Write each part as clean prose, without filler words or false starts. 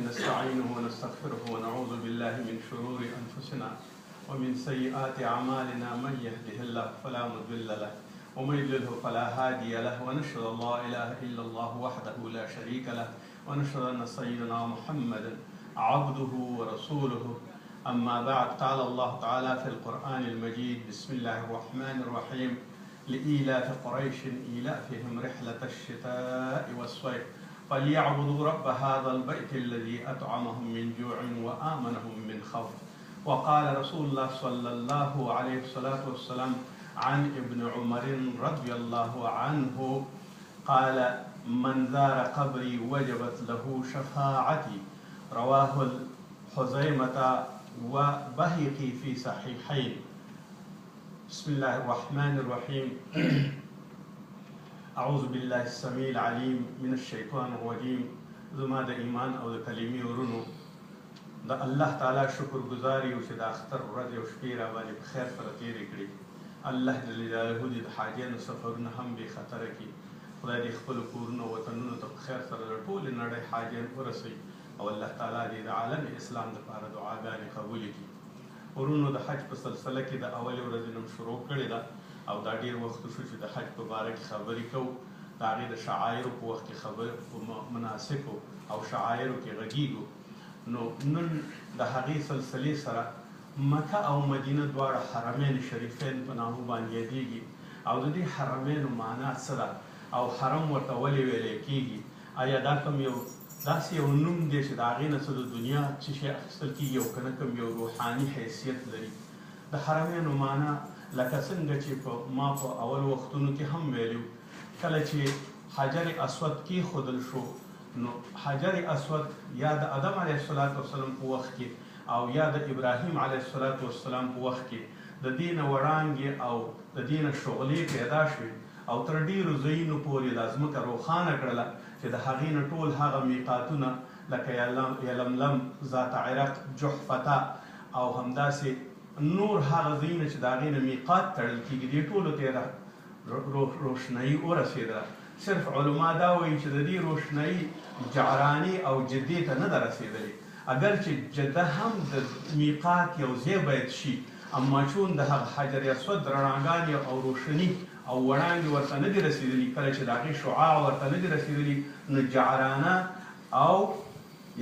نستعينه ونستغفره ونعوذ بالله من شرور أنفسنا ومن سيئات أعمالنا من يهده الله فلا مضل له ومن يضلل فلا هادي له ونشهد أن لا إله إلا الله وحده لا شريك له ونشهد أن سيدنا محمدا عبده ورسوله. أما بعد، قال الله تعالى في القرآن المجيد: بسم الله الرحمن الرحيم لإيلاف قريش إيلافهم رحلة الشتاء والصيف فليعبدوا رب هذا البيت الذي أطعمهم من جوع وآمنهم من خوف. وقال رسول الله صلى الله عليه وسلم عن ابن عمر رضي الله عنه قال: من زار قبري وجبت له شفاعتي. رواه حزيمة وبهقي في صحيحين. بسم الله الرحمن الرحيم. اعوذ بالله السميع العليم من الشیطان الرجیم. زما د ایمان او د کلمې ورونو د الله تعالی شکر گزار یو چې د اختر ورځ او شپې را باندې په خیر سره تېرې کړي. الله جل جلاله دې د حاجیانو سفرونه هم بې خطره کړي. خدای دې خپلو کورونو وطنونو ته په خیر سره د ټولې نړۍ حاجیان ورسوي او الله تعالی دې د عالم اسلام دپاره دعاګانې قبولې کړي. ورونو، د حج په سلسله کې د اولې ورځې نه شروع کړې ده او دا ډېر وخت شو چې د حج په باره کې خبرې کوو. د هغې د شعایرو په وخت کې خبرې په مناسکو او شعایرو کې غږیږو. نو نن د هغې سلسلې سره مکه او مدینه دواړه حرمین شریفین په نامه باندې یادېږي او د دې حرمینو معنا څه ده او حرم ورته ولې ویلی کېږي. آیا دا کوم یو داسې یو نوم دی چې د هغې نه څه د دنیا څه شی اخیستل کېږي او که نه کوم یو روحاني حیثیت لري؟ د حرمینو معنا لکه څنګه چې ما په اول وختونو کې هم ویلي، کله چې حجر اسود کېښودل شو نو حجر اسود یا د آدم علیه السلام په وخت کې او یا د ابراهیم علیه السلام په وخت کې د دې نه وړانګې او د دې نه شغلې پیدا شوې او تر ډېرو ځایونو پورې دا ځمکه روښانه کړله چې د هغې نه ټول هغه میقاتونه لکه یلملم، ذات عرق، جحفته او همداسې نور هغه ځایونه چې د هغې نه میقات تړل کېږي، دې ټولو ته یې روشنایي ورسېدله. صرف علما دا وایي چې د دې روشنایي جعراني او جدې ته نه ده رسېدلې، اگر چې جده هم د میقات یو ځای باید شي، اما چون د هغه حجر اسود رڼاګانې او روشني او وړانګې ورته نه دي رسېدلي، کله چې د هغې شعاع ورته نه دي رسېدلي، نو جعرانه او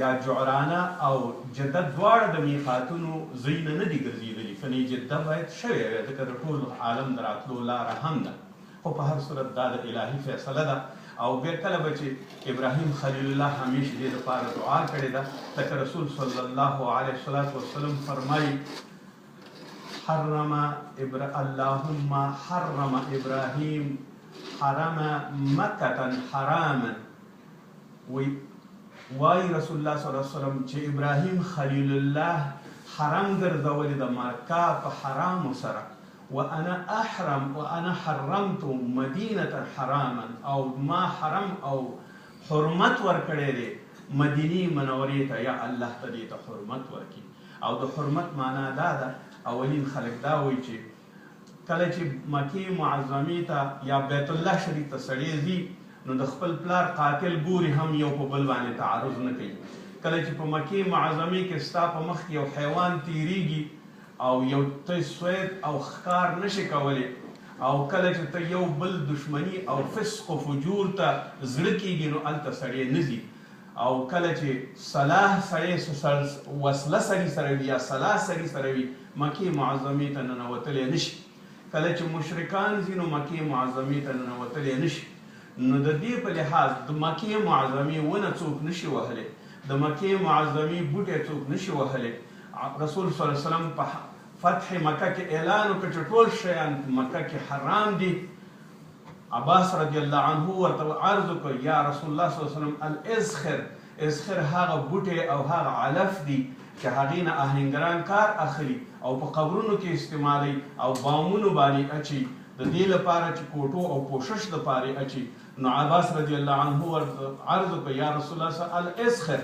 یا جعرانه او جده دواړه د میقاتونو ځایونه نه دي ګرځېدلي، کنې جده باید شوې وی، ځکه د ټول عالم د راتلو لاره هم ده. خو په هر صورت دا د الهي فیصله ده او بیا کله به چې ابراهیم خلیل الله همیشه دې دپاره دعا کړې ده، لکه رسول صلی الله علیه وسلم فرمایي: اللهم حرم ابراهیم حرم مکة حراما. وایي رسول الله صلی الله علیه وسلم چې ابراهیم خلیل الله حرم ګرځولې د مکه په حرامو سره، وانا حرمت مدینة حراما، او ما حرم او حرمت ورکړی دی مدینې منورې ته، یا الله ته دې ته حرمت ورکړي. او د حرمت معنا دا ده، اولین خلک دا وایي چې کله چې مکې معظمې ته یا بیت الله شریف ته سړی ځي نو د خپل پلار قاتل ګوري هم یو په بل باندې تعرض نه کوي. کله چې په مکې معظمې کې ستا په مخ کې یو حیوان تیریږي او یو ته سوید او ښکار نشي کولی، او کله چې ته یو بل دشمني او فسق و فجور ته زړه کېږي نو هلته سړی نه ځي. او کله چې صلاح سړی وسله سړي سره وي یا صلاح سړي سره وي، مکې معظمې ته ننوتلی نشي. کله چې مشرکان ځي نو مکې معظمې ته ننوتلی نشي. نو د دې په لحاظ د مکې معظمې ونه څوک نشي وهلی، د مکې معظمې بوټی څوک نشي وهلی. رسول صلی الله علیه وسلم په فتح مکه کې اعلان وکړ چې ټول شیان په مکه کې حرام دي. عباس رضی الله عنه ورته عرض وکړ: یا رسول الله صلی الله علیه وسلم، الازخر هغه بوټی او هغه علف دي چې هغې نه آهنګران کار اخلي او په قبرونو کې استعمالوي او بامونو باندې اچي، د دې لپاره چې کوټو او پوشش دپاره اچي. نو عباس رضی الله عنه ورته عرض وکړ: یا رسول الله الازخر.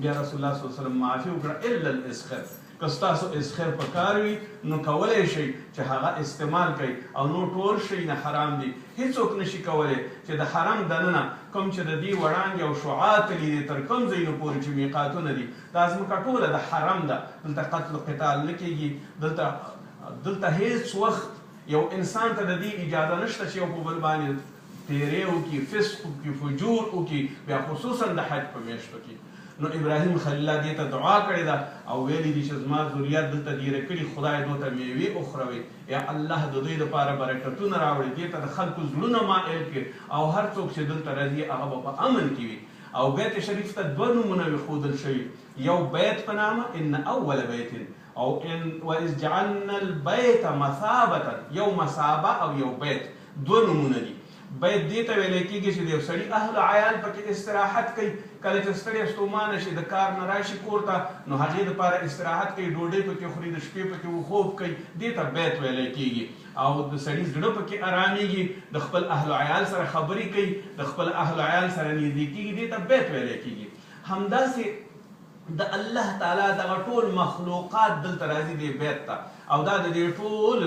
بیا رسول الله صلی الله علیه وسلم معافي وکړه: الا الازخر، که ستاسو اسخر په کار وي نو کولی شئ چې هغه استعمال کوئ او نور ټول شی نه حرام دي. هیڅوک نشي کولی چې د حرم دننه کوم چې د دې وړانګې او شعاع تلي دي تر کوم ځایونو پورې چې میقاتونه دي دا ځمکه ټوله د حرم ده. دلته قتل و قتال نه کېږي. دلته هیڅ وخت یو انسان ته د دې اجازه نشته چې یو په بل باندې تیرې وکړي، فسق وکړي، فجور وکړي، بیا خصوصا د حج په میاشتو کې. نو ابراهیم خلیل الله دې ته دعا کړې ده او ویلي دي چې زما ذریات دلته ډېره کړي، خدای دوی ته میوې وخوروي. یا الله د دوی دپاره برکتونه راوړي، دې ته د خلکو زړونه مائل کړي او هر څوک چې دلته راځي هغه به په امن کې وي. او بیت شریف ته دوه نومونه وښودل شوي، یو بیت په نامه ان اول بیت او واذ جعلنا البیت مثابة، یو مثابه او یو بیت، دوه نومونه دي. بیت دې ته ویلی کېږي چې د یو سړي اهل عیال پکې استراحت کوي. کله چې ستړی ستومانه شي د کار نه راشي کور ته نو هغې دپاره استراحت کوي، ډوډۍ پکې خوري، د شپې پکې خوب کوي، دې ته بیت ویلی کېږي. او د سړي زړه پکې ارامېږي، د خپل اهل عیال سره خبرې کوي، د خپل اهل عیال سره نږدې کېږي، دې ته بیت ویلی کېږي. همداسې د الله تعالی دغه ټول مخلوقات دلته راځي دې بیت ته او دا د دې ټول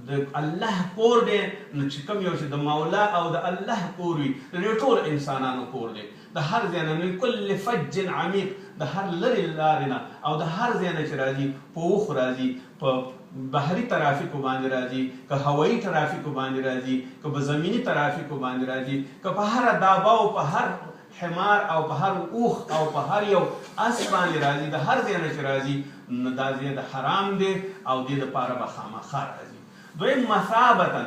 د الله کور دی. نو چې کوم یو چې د مولا او د الله کور وي د دې ټول انسانانو کور دی. د هر ځای نه من کل فج عمیق، د هر لرې لارې نه او د هر ځای نه چې راځي، په اوښ راځي، په بحري ترافیکو باندې راځي، که هوایي ترافیکو باندې راځي، که په زمیني ترافیکو باندې راځي، که په هره دابه او په هر حمار او په هر اوښ او په هر یو اس باندې راځي، د هر ځای نه چې راځي نو دا ځای د حرام دی او دې دپاره به خامخا راځي. دویم مثابتن،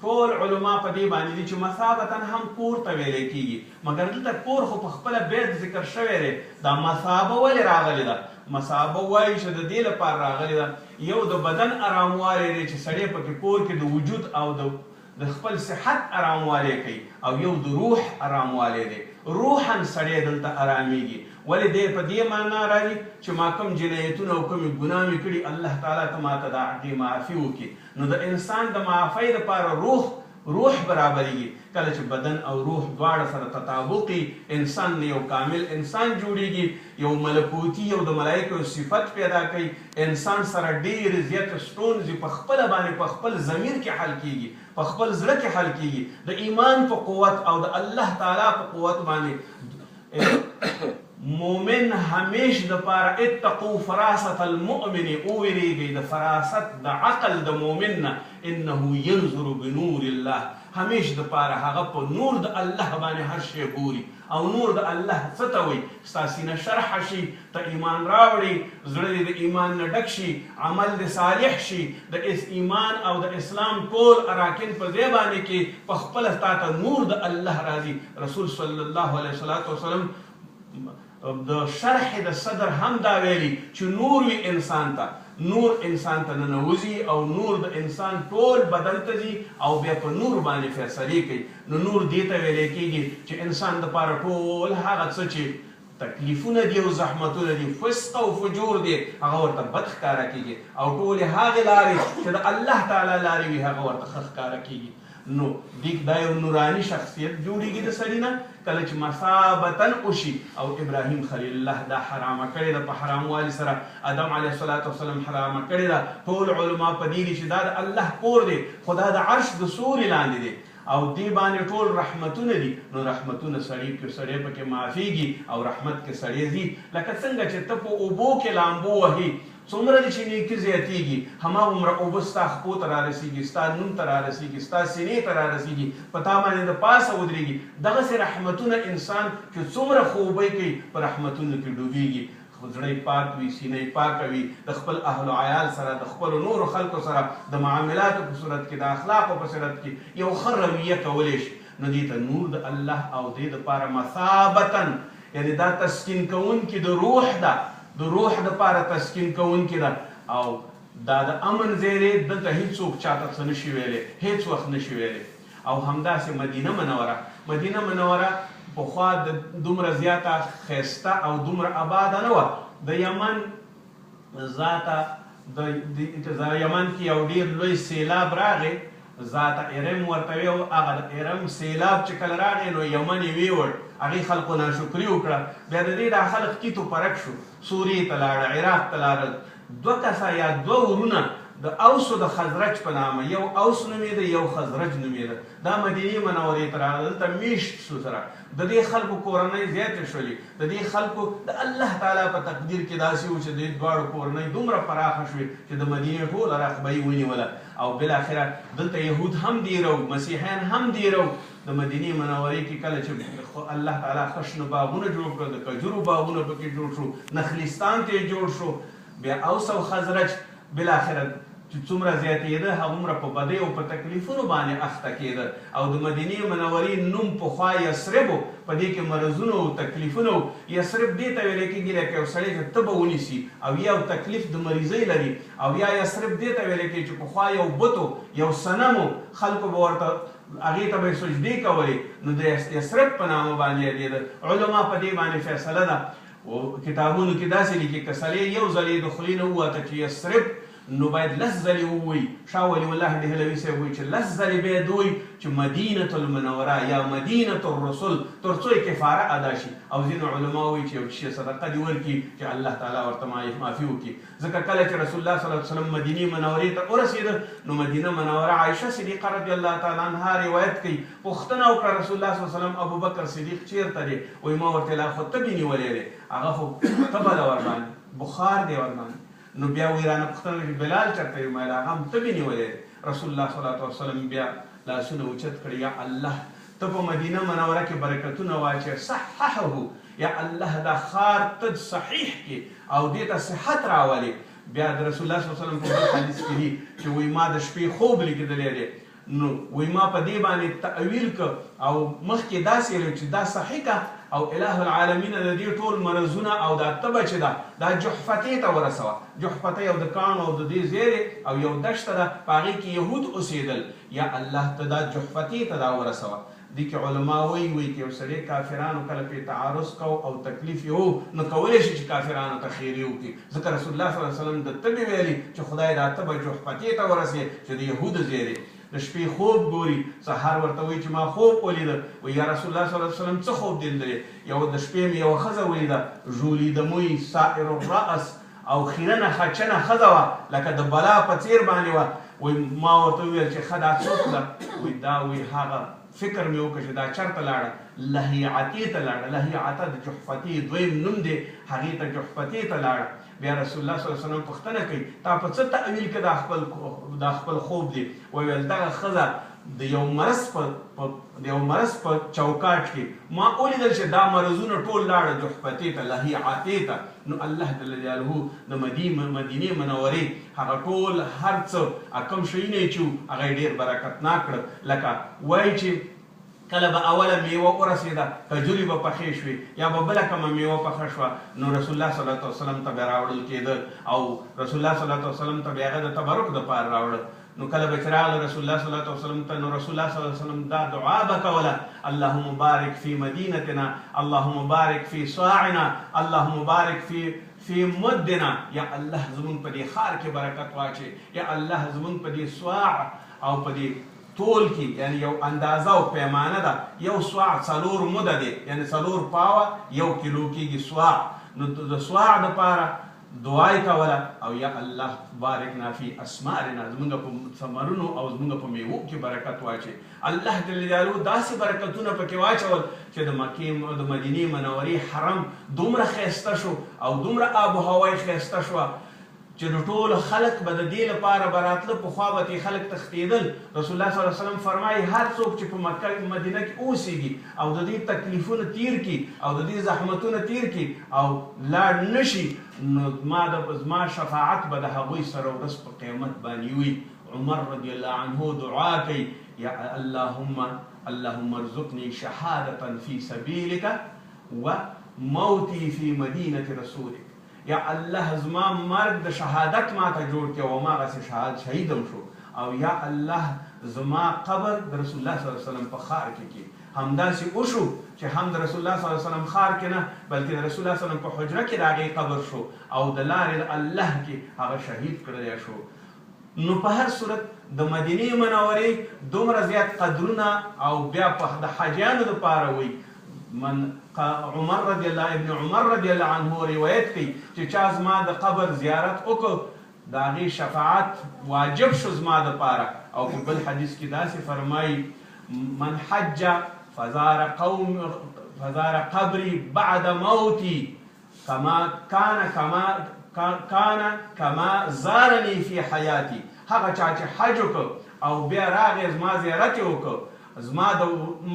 ټول علما په دې باندې دي چې مثابتن هم کور ته ویلی کېږي، مګر دلته کور خو په خپله بیت ذکر شوی دی. دا مثابه ولې راغلې ده؟ مثابه وایي چې د دې لپاره راغلې ده، یو د بدن اراموالی دی چې سړی پکې کور کې د وجود او د خپل صحت اراموالی کوي، او یو د روح اراموالی دی. روحا سړی دلته ارامېږي. ولې دی په دې معنا راځي چې ما کوم جنایتونه او کومې ګناه مې کړي الله تعالی ته ما ته د هغې معافي وکړي. نو د انسان د معافۍ دپاره روح برابرېږي. کله چې بدن او روح دواړه سره تطابقي انسان نه یو کامل انسان جوړیږي، یو ملکوتي یو د ملایکو صفت پیدا کوي. انسان سره ډېرې زیاتې ستونزې په خپله باندې په خپل ضمیر کې حل کېږي، په خپل زړه کې حل کېږي. د ایمان په قوت او د الله تعالی په قوت باندې مومن همیش د پاره اتقوا فراست المؤمن، اوریږي د فراست د عقل د مومن نه، انه ينظر بنور الله، همیش د پاره هغه په نور د الله باندې هر شی ګوري. او نور د الله څه ته وایي؟ ستا سینه شرحه شي، ته ایمان راوړي، زړه دې د ایمان نه ډک شي، عمل دې صالح شي، د ایمان او د اسلام ټول اراکین په ځای باندې کې په خپله تا ته نور د الله راځي. رسول صلی الله علیه وسلم د شرح د صدر هم دا ویلي چې نور وي انسان ته، نور انسان ته ننوځي او نور د انسان ټول بدن ته ځي او بیا په نور باندې فیصلې کوي. نو نور دې ته ویلی کېږي چې انسان دپاره ټول هغه څه چې تکلیفونه دي او زحمتونه دي، فسق او فجور دي، هغه ورته بد ښکاره کېږي او ټولې هغې لارې چې د الله تعالی لارې وي هغه ورته ښه ښکاره کېږي. نو دا یو نوراني شخصیت جوړیږي د سړي نه کله چې مثابتن وشي. او ابراهیم خلیل الله دا حرامه کړې ده، په حراموالي سره آدم علیه السلام حرامه کړې ده. ټول علما په دې دي چې دا د الله کور دی، خو دا د عرش د سوري لاندې دی او دې باندې ټول رحمتونه دي. نو رحمتونه سړی پکې معافېږي او رحمت کې سړی ځي. لکه څنګه چې ته په اوبو کې لامبو وهي، څومره دې چې نیکي زیاتېږي هماغومره اوبه ستا خپو ته رارسېږي، ستا نوم ته رارسېږي، ستا سینې ته رارسېږي، په تا باندې د پاسه ودرېږي. دغسې رحمتونه انسان چې څومره خوبۍ کوي په رحمتونو کې ډوبېږي. زړه پاک وي، سینه پاکه وي، د خپل اهل و عیال سره د خپلو نورو خلکو سره د معاملاتو په صورت کې د اخلاقو په صورت کې یو ښه رویه کولی شي. نو دې ته نور د الله او دې دپاره مثابتن، یعنې دا تسکین کوونکې د روح ده، د روح دپاره تسکین کوونکې ده او دا د امن ځای دی. دلته هېڅوک چاته څه نشي ویلی، هېڅ وخت نشي ویلی. او همداسې مدینه منوره پخوا دومره زیاته ښایسته او دومره آباده نه وه. د یمن ذاته د یمن کې یو ډېر لوی سیلاب راغی، ذاته ارم ورته وی، هغه د ارم سیلاب چې کله راغی نو یمن یې ویوړ هغې خلکو ناشکري وکړه. بیا د دې دا خلک کیتو پرک شو، سوریې ته لاړه، عراق ته لاړل. 2 کسه یا 2 ورونه د اوس او د خزرج په نامه، یو اوس نومېده یو خزرج نومېده، دا مدینې منورې ته راغله. دلته میشت شو سره د دې خلکو کورنۍ زیاتې شولې. د دې خلکو د الله تعالی په تقدیر کې داسې و چې د دې دواړو کورنۍ دومره پراخه شوې چې د مدینې ټوله رقبه یې ونیوله. او بالاخره دلته یهود هم دیرو، مسیحیان هم دیرو. د مدینې منورې کې کله چې الله تعالی خشنه باغونه جوړ کړل، د کجورو باغونه پکې جوړ شو، نخلستان ته یې جوړ شو. بیا اوس او خزرج بالاخره چې څومره زیاتېده هغومره په بدۍ او په تکلیفونو باندې اخته کېده. او د مدینې منورې نوم پخوا یثرب و، په دې کې مرضونه او تکلیفونه و. یثرب دې ته ویلی کېږي لکه یو سړی چې تبه ونیسي او یا یو تکلیف د مریضۍ لري، او یا یثرب دې ته ویلی کېږي چې پخوا یو بت و، یو صنم و، خلکو به ورته هغې ته به یې سجدې کولې، نو د یثرب په نامه باندې یادېده. علما په دې باندې فیصله ده او کتابونو کې داسې لیکي که سړی یو ځل یې د خولې نه ووته چې یثرب، نو باید 10 ځلې ووایي. شاه ولی الله دهلوي صاحب وایي چې 10 ځلې باید ووایي چې مدینة المنوره یا مدینة الرسول، تر څو یې کفاره ادا شي. او ځینو علما وایي چې یو شي صدقه دې ورکړي چې الله تعالی ورته معافي وکړي. ځکه کله چې رسول الله صلی الله علیه وسلم مدینې منورې ته ورسېده، نو مدینه منوره عایشه صدیقه رضی الله تعالی عنها روایت کوي، پوښتنه وکړه رسول الله صلی الله علیه وسلم ابوبکر صدیق چېرته دی؟ وایي ما ورته لا خو تبې نیولی دی، هغه خو تبه ده ورباندې، بخار دی ورباندې. نو بیا وی رانه پوښتنه چې بلال چېرته وي؟ ما هغه هم تبې نیولی دی. رسول الله صلی الله علیه وسلم بیا لاسونه اوچت کړي، یا الله ته په مدینه منوره کې برکتونه واچوې، صححه، یا الله دا ښار ته صحیح کې او دې ته صحت راولې. بیا د رسول الله صلی الله علیه وسلم په بل حدیث کې دي چې وایي ما د شپې خوب لیدلی دی، نو وایي ما په دې باندې تأویل که او مخکې داسې ویل چې دا صحیح که او اله العالمین د دې ټول مرضونه او دا تبه چې ده دا جحفتې ته ورسوه. جحفته یو د کاڼو او د دې زیرې او یو دشته ده، په هغې کې یهود اوسېدل. یا الله ته دا جحفتې ته دا ورسوه. دې کې علما وایي که یو سړی کافرانو کله پرې تعارض کو او تکلیف یې و، نو کولی شي چې کافرانو ته خیرې وکړي. ځکه رسول الله صلی الله علیه وسلم د تبې ویلي چې خدای دا تبه جحفتې ته ورسوي چې د یهودو زیرې. د شپې خوب ګوري، سهار ورته وایي چې ما خوب ولیده. وایي یا رسول الله صلی الله علیه وسلم څه خوب دې لیدلی؟ یو د شپې مې یوه ښځه ولیده، ژولي د موی، سائر الرأس، او خیرنه خچنه ښځه وه، لکه د بلا په څېر باندې وه. وایي ما ورته وویل چې ښه دا څوک ده؟ وایي دا وایي هغه فکر مې وکړه چې دا چېرته لاړه؟ لهیعتې ته لاړه. لهیعته د جحفتې دویم نوم دی، هغې ته جحفتې ته لاړه. بیا رسول الله صلی الله علیه وسلم پوښتنه کوي تا په څه تأویل کې دا خپل خوب دی؟ وویل دغه ښځه د یو مرض په چوکاټ کې ما ولیدل چې دا مرضونه ټول لاړه جحفتې ته، لهیعتې ته. نو الله جل جلاله د مدینې منورې هغه ټول هر څه کوم شیونه یې چې هغه یې ډېر برکتناک کړه. لکه وایي چې کله به اوله میوه ورسېده، کجورې به پخې شوې یا به بله کومه میوه پخه شوه، نو رسول الله صلی الله علیه وسلم ته به راوړل کېده او رسول الله صلی الله علیه وسلم ته به هغه د تبرک دپاره راوړل. نو کله به چې راغله رسول الله صلی الله علیه وسلم ته، نو رسول الله صلی الله علیه وسلم دا دعا به کوله: اللهم بارک فی مدینتنا، اللهم بارک فی صاعنا، اللهم بارک فی مدنا. یا الله زمونږ په دې ښار کې برکت واچوې، یا الله زمونږ په دې صاع او په دې طول کې، یعنی یو اندازه او پیمانه ده. یو صاع 4 مده دی، یعنی 4 پاوه 1 کیلو کېږي صاع. نو د صاع دپاره دعا یې کوله، او یا الله بارکنا فی اسمارنا، زمونږ په ثمرونو او زمونږ په میوو کې برکت واچوې. الله جل جلاله داسې برکتونه پکې واچول چې د مکې د مدینې منورې حرم دومره ښایسته شو او دومره آب و هوا یې ښایسته شوه چې د ټولو خلک به د دې لپاره به راتله. پخوا به ترې خلک تښتېدل. رسول الله صلی الله علیه وسلم فرمایي هر څوک چې په مکه مدینه کې اوسېږي او د دې تکلیفونه تیر کړي او د دې زحمتونه تیر کړي او لاړ نه شي، نو زما شفاعت به د هغوی سره ورځ په قیامت باندې وي. عمر رضی الله عنه دعا کوي: یا اللهم ارزقني شهادة في سبيلك وموتي في مدينة رسولك. یا الله زما مرګ د شهادت ما ته جوړ کړه او ما هغسې شهیدم شو. او یا الله زما قبر د رسول الله صلی الله علیه وسلم په ښار کې کړي. همداسې وشو چې هم د رسول الله صلی الله علیه وسلم ښار کې نه، بلکې د رسول الله صلی الله علیه وسلم په حجره کې د هغې قبر شو او د لارې د الله کې هغه شهید کړلی شو. نو په هر صورت د مدینې منورې دومره زیات قدرونه او بیا د حاجیانو دپاره وایي عمر رضی الله ابن عمر رضی الله عنه روایت کوي چې چا زما د قبر زیارت وکړ د هغې شفاعت واجب شو زما دپاره. او په بل حدیث کې داسې فرمایي من حج فزار قبري بعد موتي كان كما زارني في حياتي. هغه چا چې حج وکړ او بیا راغی زما زیارت یې وکړ زما د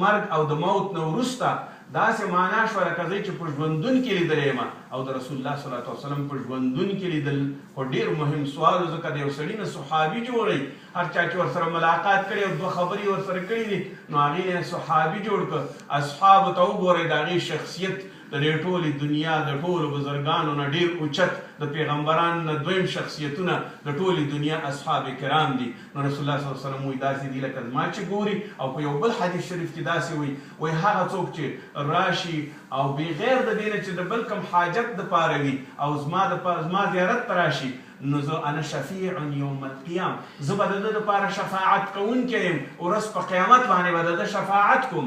مرګ او د موت نه وروسته داسې معنا شوه لکه زه چې په ژوندون کې لیدلی یم. او د رسول الله صلی الله علیه وسلم په ژوندون کې لیدل خو ډېر مهم سوال و، ځکه د یو سړي نه صحابي جوړوي. هر چا چې ورسره ملاقات کړی او دوه خبرې ورسره کړي دي نو هغې نه صحابي جوړ کړ. اصحابو ته وګورئ د هغې شخصیت د دې ټولې دنیا د ټولو بزرګانو نه ډېر اوچت، د پیغمبرانو نه دویم شخصیتونه د ټولې دنیا اصحاب کرام دي. نو رسول الله صلی الله علیه وسلم وایي داسې دي لکه زما چې ګوري. او په یو بل حدیث شریف کې داسې وایي هغه څوک چې راشي او بغیر د دې نه چې د بل کوم حاجت دپاره وي او زما زیارت ته راشي نو زه انا شفیع یوم القیام، زه به د ده دپاره شفاعت کوونکی یم. ورځ په قیامت باندې به د ده شفاعت کوم.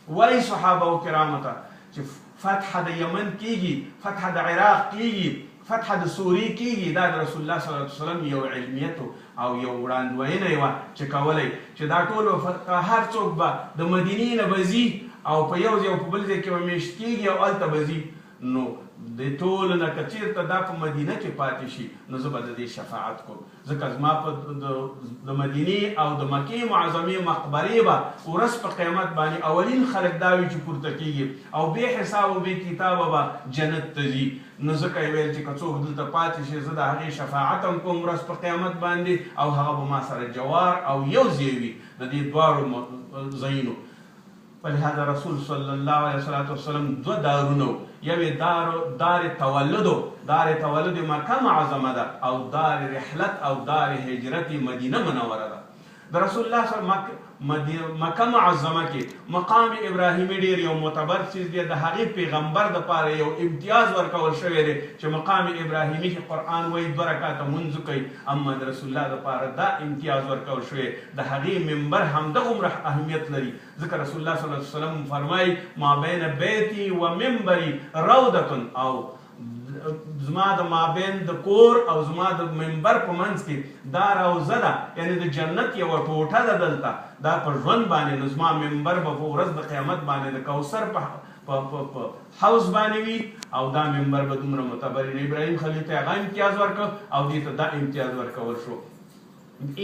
وایي صحابه و کرامو ته چې فتح د یمن کیږي، فتح د عراق کیږي، فتح د سوریې کیږي، دا د رسول الله صلی الله علیه وسلم یو علمیت او یو وړاندوینه یې وه چې کولی چې دا ټول هر څوک به د مدینې نه به ځي او په یو ځای او په بل ځای کې به میشت کیږي او هلته به ځي. نو د ټولو نه که چېرته دا په مدینه کې پاتې شي نو زه به د دې شفاعت کوم، ځکه زما په د مدینې او د مکې معظمې مقبرې به ورځ په قیامت باندې اولین خلک دا وي چې پورته کېږي او بې حساب او بې کتابه به جنت ته ځي. نو ځکه یې ویل چې که څوک دلته پاتې شي زه د هغې شفاعت هم کوم ورځ په قیامت باندې او هغه به ما سره جوار او یو ځای وي د دې دواړو ځایونو. فلهذا رسول صلی الله علیه وسلم دوه دارونه، یو دار تولد مکه معظمه ده او دار رحلت او دار هجرت مدینه منوره ده. د رسول الله صلی الله علیه وسلم مکه معظمه کې مقام ابراهیمي ډېر یو معتبر څیز دی. د هغې پیغمبر دپاره یو امتیاز ورکول شوی دی چې مقام ابراهیمي کې قرآن وایي 2 رکعته لمونځ کوي، اما د رسول الله دپاره دا امتیاز ورکول شوی د هغې منبر همدغومره اهمیت لري. ځکه رسول الله صلی الله علیه وسلم فرمایي ما بین بیتي و منبري روضة، او زما د مابین د کور او زما د منبر په منځ کې دا روضه ده، یعنی د جنت یوه ټوټه ده دلته دا په ژوند باندې. نو زما منبر به په ورځ د قیامت باندې د کوثر په حوض باندې وي او دا منبر به دومره معتبر وي. ابراهیم خلیل ته هغه امتیاز ورکړ او دې ته دا امتیاز ورکول شو.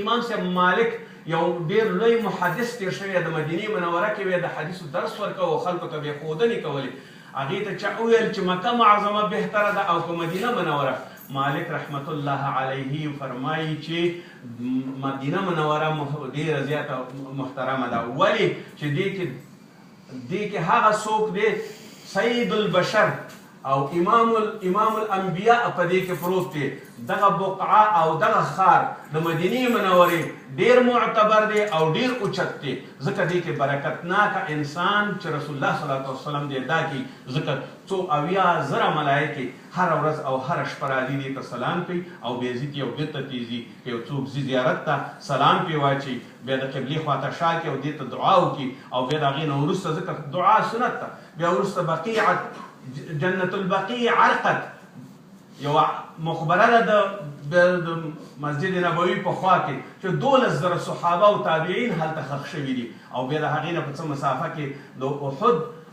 امام صاحب مالک یو ډېر لوی محدث تېر شوی د مدینې منوره کې د حدیثو درس ورکوه او خلکو ته به یې ښودنې کولې. هغې ته چا وویل چې مکه معظمه بهتره ده او که مدینه منوره؟ مالک رحمت الله علیه فرمایي چې مدینه منوره ډېره زیاته محترمه ده. ولې چې دې کې هغه څوک دی سید البشر او امام الانبیاء په دې کې پروت دی. دغه بقعه او دغه ښار د مدینې منورې ډېر معتبر دی او ډېر اوچت دی، ځکه دې کې برکتناکه انسان چې رسول الله صلی الله علیه وسلم دی دا کوي. ځکه 2,000 ملایکې هره ورځ او هره شپه راځي دې ته سلام کوي او بیا ځي یو بېرته ترې ځي. که یو څوک ځي زیارت ته سلام پرې واچوي، بیا د قبلې خواته شا کړي او دې ته دعا وکړي او بیا د هغې نه وروسته ځکه دعا سنت ده، بیا وروسته بقیع جنت البقیع عرقت یو مقبره ده د مسجد نبوي په خوا کې چې 12,000 صحابه او تابعین هلته ښخ شوي دي. او بیا د هغې نه په څه مسافه کې د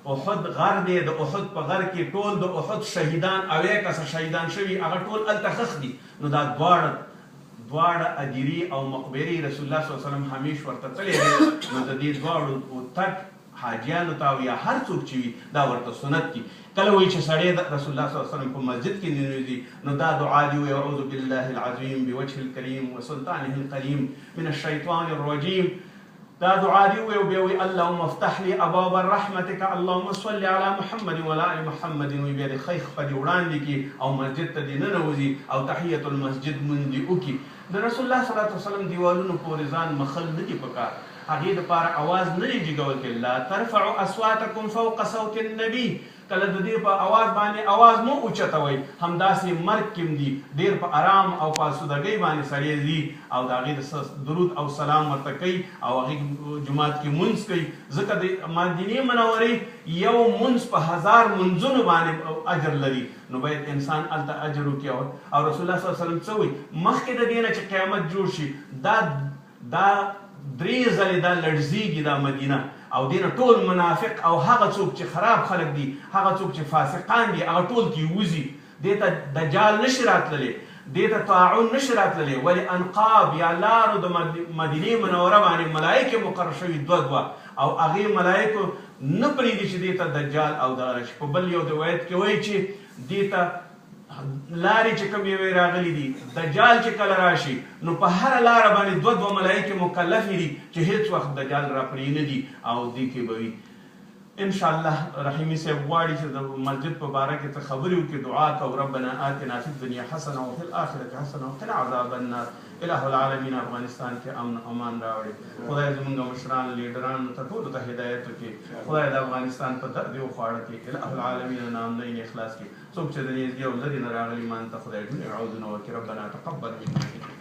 احد غر دی، د احد په غر کې ټول د احد شهیدان 80 کسه شهیدان شوي هغه ټول هلته ښخ دي. نو دا دواړه اجري او مقبرې رسول الله صلی الله علیه وسلم همیش ورته تللی دی. نو د دې دواړو تګ حاجیانو ته او یا هر څوک چې وي دا ورته سنت دي. کله وایي چې سړی د رسول الله صلی الله علیه وسلم په مسجد کې ننوځي نو دا دعا دي وایي اعوذ بالله العظیم بوجه الکریم وسلطانه القدیم من الشیطان الرجیم. دا دعا دي وایي بیا وایي اللهم افتح لي ابواب رحمتک اللهم صل علی محمد وعلى ال محمد. وایي بیا د خیخ په دې وړاندې کې او مسجد ته دې ننوځي او تحیة المسجد مونځ دې وکړي. د رسول الله صلی الله علیه وسلم دیوالونو پورې ځان مخل نه دي پکار، هغې دپاره اواز نه دی جګول کې. لا ترفعوا اصواتکم فوق صوت النبي، کله د دې په اواز باندې اواز مو اوچتوئ، همداسې مرګ کې هم دي ډېر په آرام او په اسودګۍ باندې سړی ځي او د هغې د درود او سلام ورته کوي او هغې جومات کې مونځ کوي. ځکه د مدینې منورې یو مونځ په 1000 مونځونو باندې اجر لري، نو باید انسان هلته اجر وکړي. او رسول الله صلی الله علیه وسلم څه وایي؟ مخکې د دې نه چې قیامت جوړ شي دا 3 ځلې دا لړزیږي دا مدینه، او دې نه ټول منافق او هغه څوک چې خراب خلک دي، هغه څوک چې فاسقان دي، هغه ټول کې وځي. دې ته دجال نشي راتللی، دې ته طاعون نشي راتللی. ولې انقاب یا لارو د مدینې منوره باندې ملایکې مقرر شوي 2 او هغې ملایکو نه پرېږدي چې دې ته دجال او دغه راشي. په بل یو روایت کې وایي چې دې ته لارې چې کوم یوې راغلي دي، دجال چې کله راشي نو په هره لاره باندې 2 ملایکې مکلفې دي چې هیڅ وخت دجال را پرې نه دي او دې کې به وي. انشاءالله رحیمي صاحب غواړي چې د مسجد په باره کې څه خبرې وکړي. دعا کوو ربنا آتنا فی الدنیا حسنه وفي الآخرة حسنه وقنا عذاب النار. الہ العالمین افغانستان کې امن امان راوړي. خدای زموږ مشران لیډرانو ته ټولو ته هدایت وکړي. خدای د افغانستان په درد او خواړه کې الہ العالمین نامدین اخلاص کړي. څوک چې د نږدې او لرې نه راغلي مان ته خدای ډېر عودونه وکړي. ربنا تقبل منا